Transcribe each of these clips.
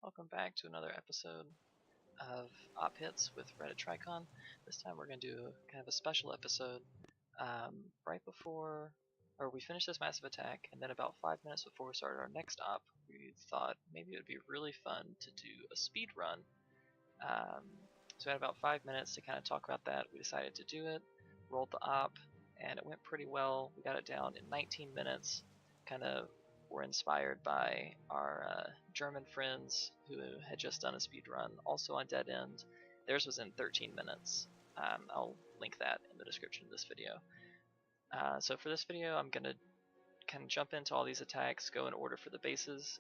Welcome back to another episode of Op Hits with RDT Trichon. This time we're going to do kind of a special episode right before, or we finished this massive attack, and then about 5 minutes before we started our next op, we thought maybe it would be really fun to do a speed run. So we had about 5 minutes to kind of talk about that. We decided to do it, rolled the op, and it went pretty well. We got it down in 19 minutes, kind of were inspired by our German friends who had just done a speed run, also on Dead End. Theirs was in 13 minutes. I'll link that in the description of this video. So for this video, I'm going to kind of jump into all these attacks, go in order for the bases,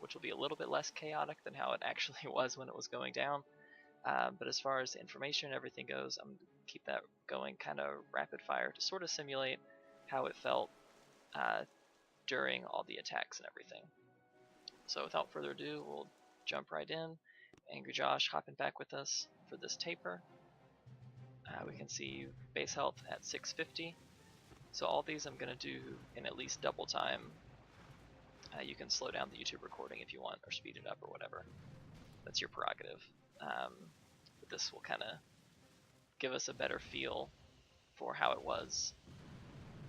which will be a little bit less chaotic than how it actually was when it was going down. But as far as the information and everything goes, I'm going to keep that going kind of rapid fire to sort of simulate how it felt during all the attacks and everything. So without further ado, we'll jump right in. Angry Josh hopping back with us for this taper. We can see base health at 650. So all these I'm going to do in at least double time. You can slow down the YouTube recording if you want, or speed it up or whatever. That's your prerogative. But this will kind of give us a better feel for how it was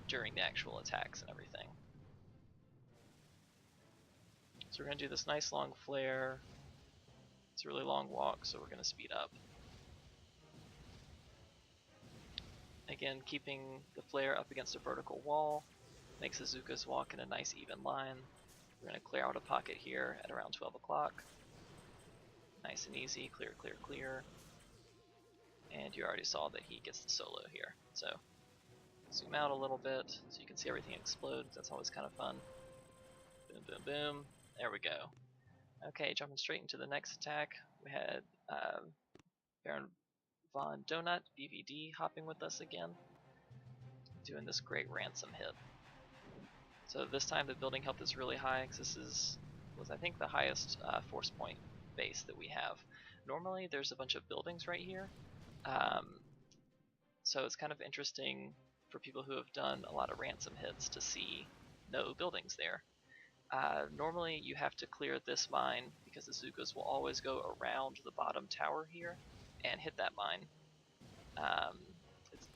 during the actual attacks and everything. So we're going to do this nice long flare. It's a really long walk, so we're going to speed up. Again, keeping the flare up against a vertical wall makes Azuka's walk in a nice even line. We're going to clear out a pocket here at around 12 o'clock. Nice and easy, clear, clear, clear. And you already saw that he gets the solo here. So zoom out a little bit so you can see everything explode. That's always kind of fun. Boom, boom, boom. There we go. Okay, jumping straight into the next attack. We had Baron Von Donut, BVD, hopping with us again, doing this great ransom hit. So this time the building health is really high, because this was I think the highest force point base that we have. Normally there's a bunch of buildings right here, so it's kind of interesting for people who have done a lot of ransom hits to see no buildings there. Normally you have to clear this mine because the Zukas will always go around the bottom tower here and hit that mine. I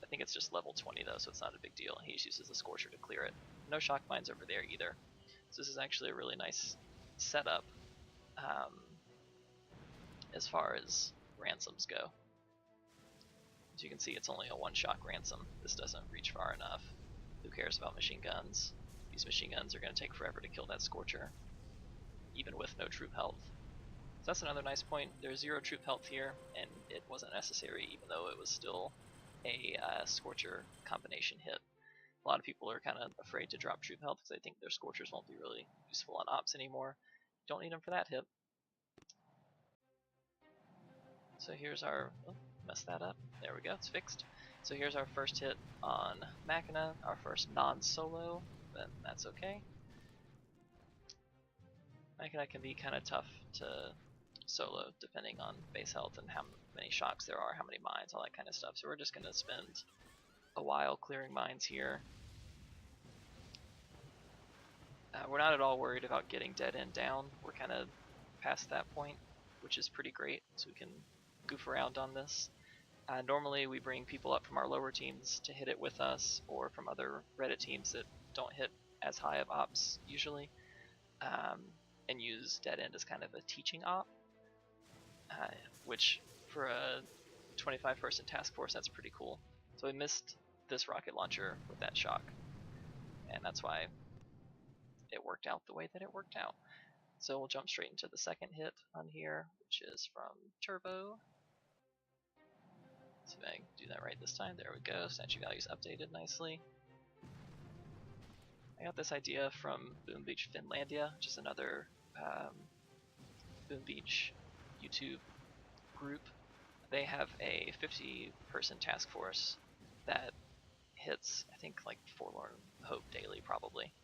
think it's just level 20 though, so it's not a big deal. He just uses the Scorcher to clear it. No shock mines over there either. So this is actually a really nice setup as far as ransoms go. As you can see, it's only a one shock ransom. This doesn't reach far enough. Who cares about machine guns? These machine guns are going to take forever to kill that Scorcher, even with no troop health. So that's another nice point. There's 0 troop health here, and it wasn't necessary, even though it was still a Scorcher combination hit. A lot of people are kind of afraid to drop troop health because they think their Scorchers won't be really useful on ops anymore. Don't need them for that hit. So here's our... oh, messed that up. There we go, it's fixed. So here's our first hit on Machina, our first non-solo, but that's okay. Machina can be kind of tough to solo depending on base health and how many shocks there are, how many mines, all that kind of stuff. So we're just going to spend a while clearing mines here. We're not at all worried about getting Dead End down. We're kind of past that point, which is pretty great, so we can goof around on this. Normally we bring people up from our lower teams to hit it with us, or from other Reddit teams that don't hit as high of ops usually, and use Dead End as kind of a teaching op, which for a 25-person task force, that's pretty cool. So we missed this rocket launcher with that shock, and that's why it worked out the way that it worked out. So we'll jump straight into the second hit on here, which is from Turbo. See if I can do that right this time. There we go. Statue values updated nicely. I got this idea from Boom Beach Finlandia, which is another Boom Beach YouTube group. They have a 50-person task force that hits, I think, like Forlorn Hope daily, probably.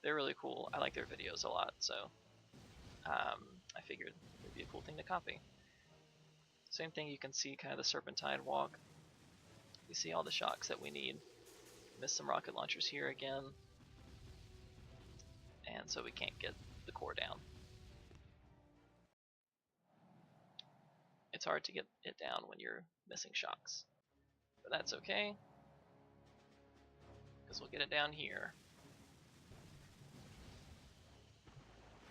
They're really cool. I like their videos a lot, so I figured it'd be a cool thing to copy. Same thing, you can see kind of the Serpentine walk. You see all the shocks that we need. Missed some rocket launchers here again, and so we can't get the core down. it's hard to get it down when you're missing shocks. But that's okay, because we'll get it down here.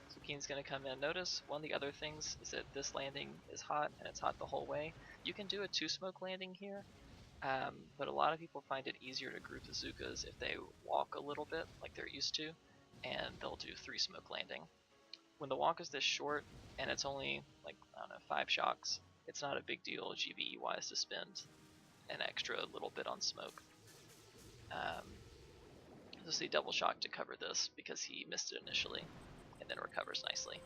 So Keen's going to come in. Notice one of the other things is that this landing is hot, and it's hot the whole way. You can do a 2-smoke landing here, but a lot of people find it easier to group the Zukas if they walk a little bit like they're used to, and they'll do 3-smoke landing. When the walk is this short and it's only like, I don't know, 5 shocks, it's not a big deal GBE wise to spend an extra little bit on smoke. You'll see double shock to cover this because he missed it initially and then recovers nicely.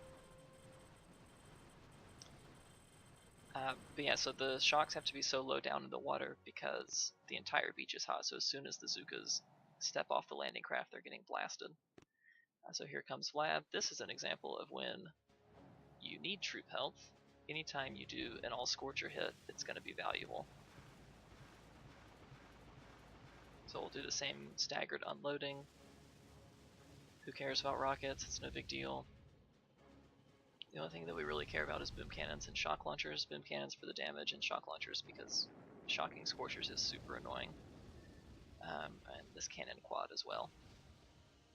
But yeah, so the shocks have to be so low down in the water because the entire beach is hot, so as soon as the Zukas step off the landing craft, they're getting blasted. So here comes Vlad. This is an example of when you need troop health. Anytime you do an all-scorcher hit, it's going to be valuable. So we'll do the same staggered unloading. Who cares about rockets? It's no big deal. The only thing that we really care about is boom cannons and shock launchers. Boom cannons for the damage and shock launchers because shocking scorchers is super annoying. And this cannon quad as well.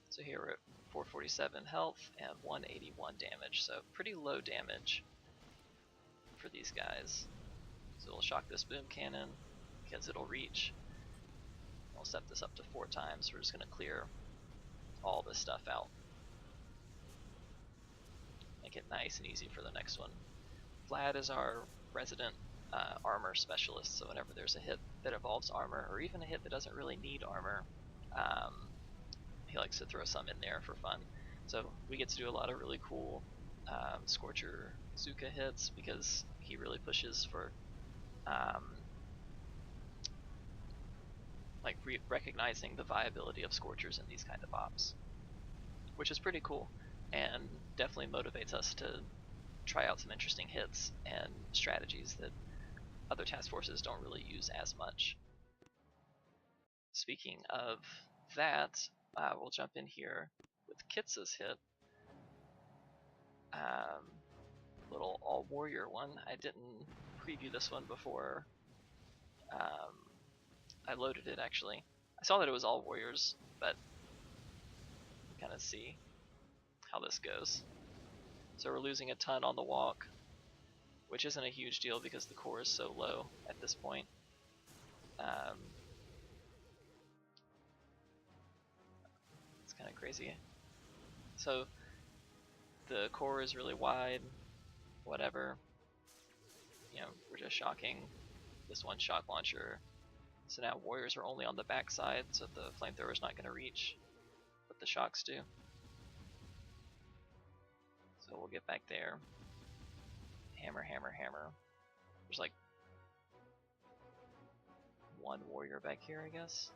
So here we're at 447 health and 181 damage, so pretty low damage for these guys. So we'll shock this boom cannon because it'll reach. We'll set this up to 4 times. We're just going to clear all this stuff out. Make it nice and easy for the next one. Vlad is our resident armor specialist, so whenever there's a hit that involves armor, or even a hit that doesn't really need armor, he likes to throw some in there for fun. So we get to do a lot of really cool Scorcher Zuka hits because he really pushes for like recognizing the viability of Scorchers in these kind of ops, which is pretty cool and definitely motivates us to try out some interesting hits and strategies that other task forces don't really use as much. Speaking of that, we'll jump in here with Kitsa's hit. Little all warrior one. I didn't preview this one before I loaded it actually. I saw that it was all warriors, but kind of see how this goes. So we're losing a ton on the walk, which isn't a huge deal because the core is so low at this point. It's kind of crazy. So the core is really wide, whatever. You know, we're just shocking this one shock launcher. So now warriors are only on the back side, so the flamethrower is not going to reach, but the shocks do. So we'll get back there. Hammer, hammer, hammer. There's like one warrior back here, I guess,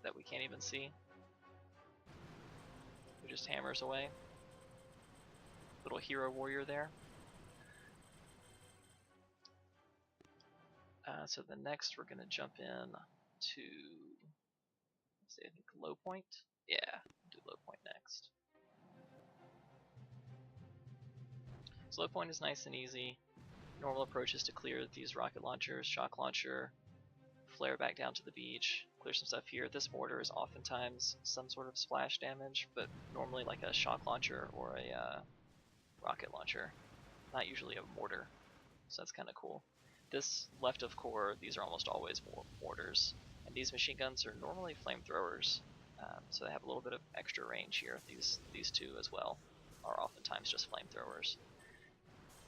that we can't even see. Who just hammers away. Little hero warrior there. So the next we're going to jump in to, let's see, I think low point. Yeah, do low point next. So low point is nice and easy. Normal approach is to clear these rocket launchers, shock launcher, flare back down to the beach, clear some stuff here. This mortar is oftentimes some sort of splash damage, but normally like a shock launcher or a rocket launcher, not usually a mortar. So that's kind of cool. This left of core, these are almost always mortars, and these machine guns are normally flamethrowers, so they have a little bit of extra range here. These two as well are oftentimes just flamethrowers.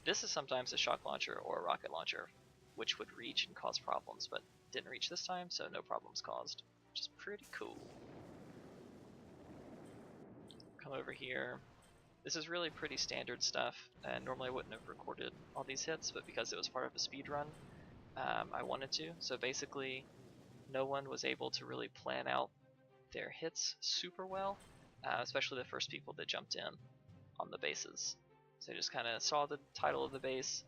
This is sometimes a shock launcher or a rocket launcher, which would reach and cause problems, but didn't reach this time, so no problems caused, which is pretty cool. Come over here. This is really pretty standard stuff, and normally I wouldn't have recorded all these hits, but because it was part of a speed run, I wanted to. So basically, no one was able to really plan out their hits super well, especially the first people that jumped in on the bases. So they just kind of saw the title of the base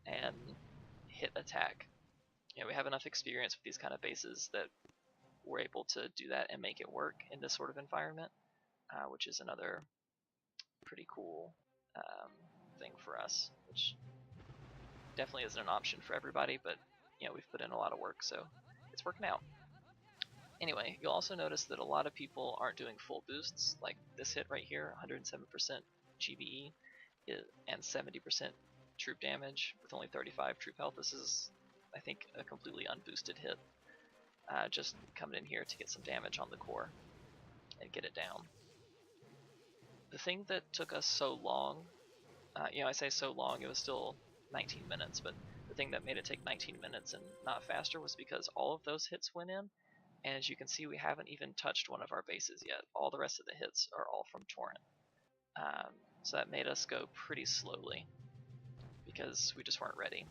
and hit attack. You know, we have enough experience with these kind of bases that we're able to do that and make it work in this sort of environment, which is another pretty cool thing for us, which definitely isn't an option for everybody, but we've put in a lot of work, so it's working out. Anyway, you'll also notice that a lot of people aren't doing full boosts, like this hit right here, 107% GBE and 70% troop damage with only 35 troop health. This is, I think, a completely unboosted hit. Just coming in here to get some damage on the core and get it down. The thing that took us so long, I say so long, it was still 19 minutes, but the thing that made it take 19 minutes and not faster was because all of those hits went in, and as you can see, we haven't even touched one of our bases yet. All the rest of the hits are all from Torrent. So that made us go pretty slowly because we just weren't ready.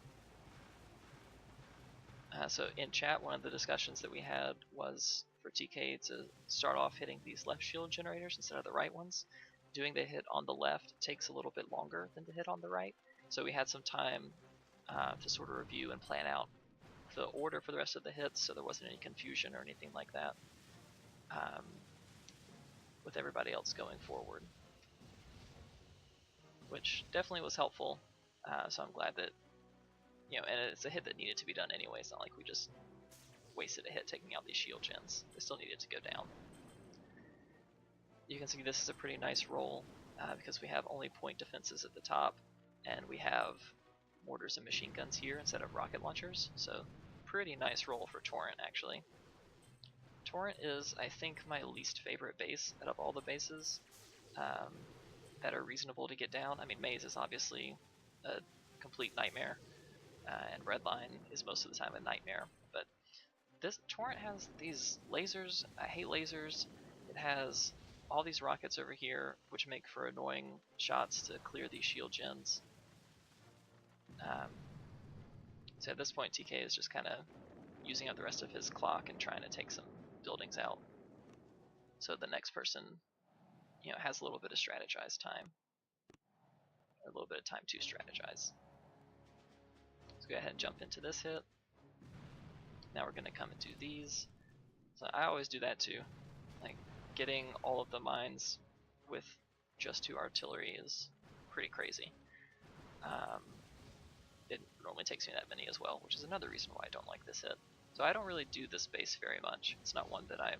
So in chat, one of the discussions that we had was for TK to start off hitting these left shield generators instead of the right ones. Doing the hit on the left takes a little bit longer than the hit on the right, so we had some time to sort of review and plan out the order for the rest of the hits, so there wasn't any confusion or anything like that with everybody else going forward, which definitely was helpful. So I'm glad that, and it's a hit that needed to be done anyway. It's not like we just wasted a hit taking out these shield gens. They still needed to go down. You can see this is a pretty nice roll because we have only point defenses at the top, and we have mortars and machine guns here instead of rocket launchers, so pretty nice roll for Torrent, actually. Torrent is, I think, my least favorite base out of all the bases that are reasonable to get down. I mean, Maze is obviously a complete nightmare, and Redline is most of the time a nightmare, but this Torrent has these lasers. I hate lasers. It has all these rockets over here, which make for annoying shots to clear these shield gens. So at this point, TK is just kind of using up the rest of his clock and trying to take some buildings out, so the next person, has a little bit of strategized time, or a little bit of time to strategize. Let's go ahead and jump into this hit. Now we're going to come and do these. So I always do that too. Like, getting all of the mines with just 2 artillery is pretty crazy. It normally takes me that many as well, which is another reason why I don't like this hit. So I don't really do this base very much. It's not one that I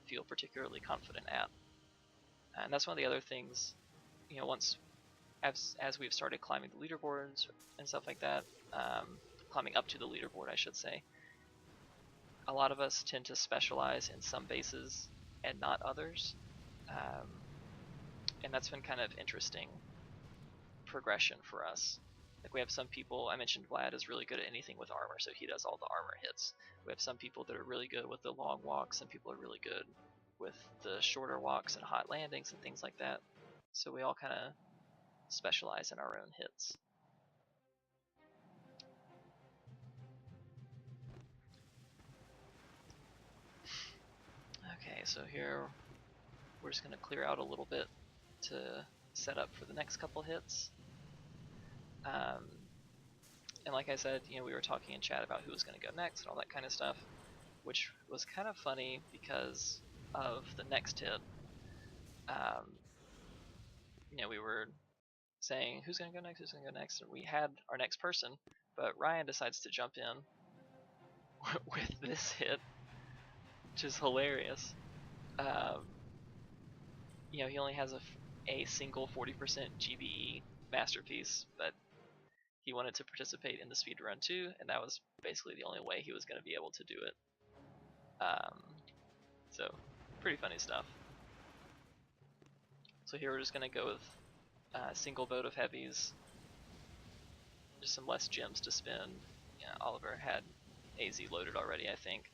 feel particularly confident at. And that's one of the other things, once as we've started climbing the leaderboards and stuff like that, climbing up to the leaderboard I should say, a lot of us tend to specialize in some bases and not others, and that's been kind of interesting progression for us. Like, we have some people, I mentioned Vlad is really good at anything with armor, so he does all the armor hits. We have some people that are really good with the long walks, and people are really good with the shorter walks and hot landings and things like that. So we all kind of specialize in our own hits. Okay, so here we're just going to clear out a little bit to set up for the next couple hits. And like I said, we were talking in chat about who was going to go next and all that kind of stuff, which was kind of funny because of the next hit. We were saying who's going to go next, who's going to go next, and we had our next person, but Ryan decides to jump in with this hit, which is hilarious. He only has a single 40% GBE masterpiece, but he wanted to participate in the speedrun too, and that was basically the only way he was going to be able to do it. So, pretty funny stuff. So here we're just going to go with single boat of heavies, just some less gems to spend. Oliver had AZ loaded already, I think.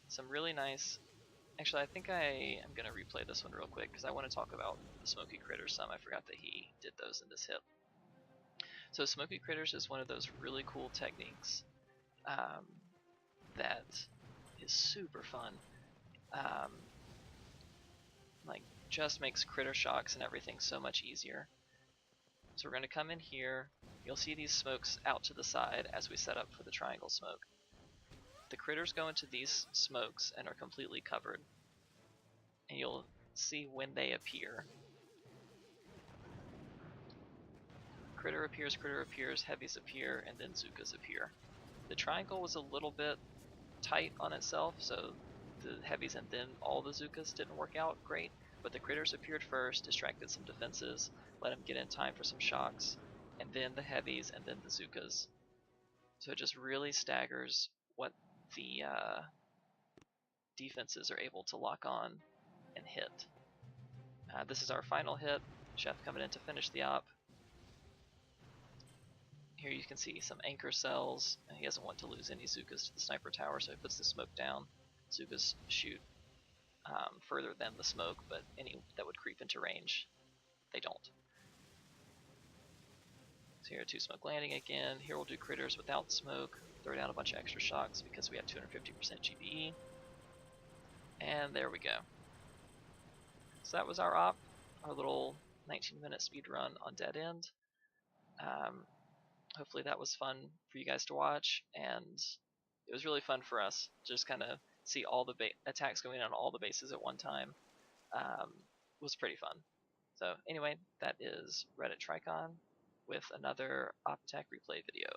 Some really nice... Actually, I think I am going to replay this one real quick because I want to talk about the Smoky Critters some. I forgot that he did those in this hit. So Smoky Critters is one of those really cool techniques that is super fun. Like, just makes critter shocks and everything so much easier. So we're going to come in here. You'll see these smokes out to the side as we set up for the triangle smoke. The critters go into these smokes and are completely covered. And you'll see when they appear. critter appears, heavies appear, and then Zukas appear. The triangle was a little bit tight on itself, so the heavies and then all the Zukas didn't work out great, but the critters appeared first, distracted some defenses, let them get in time for some shocks, and then the heavies, and then the Zukas. So it just really staggers what the defenses are able to lock on and hit. This is our final hit. Chef coming in to finish the op. Here you can see some anchor cells. He doesn't want to lose any Zukas to the sniper tower, so he puts the smoke down. Zukas shoot further than the smoke, but any that would creep into range, they don't. So here, 2 smoke landing again. Here we'll do critters without smoke, throw down a bunch of extra shocks because we have 250% GBE. And there we go. So that was our op, our little 19-minute speed run on Dead End. Hopefully that was fun for you guys to watch, and it was really fun for us. Just kind of see all the attacks going on all the bases at one time. Was pretty fun. So anyway, that is RDT Trichon with another OpTech replay video.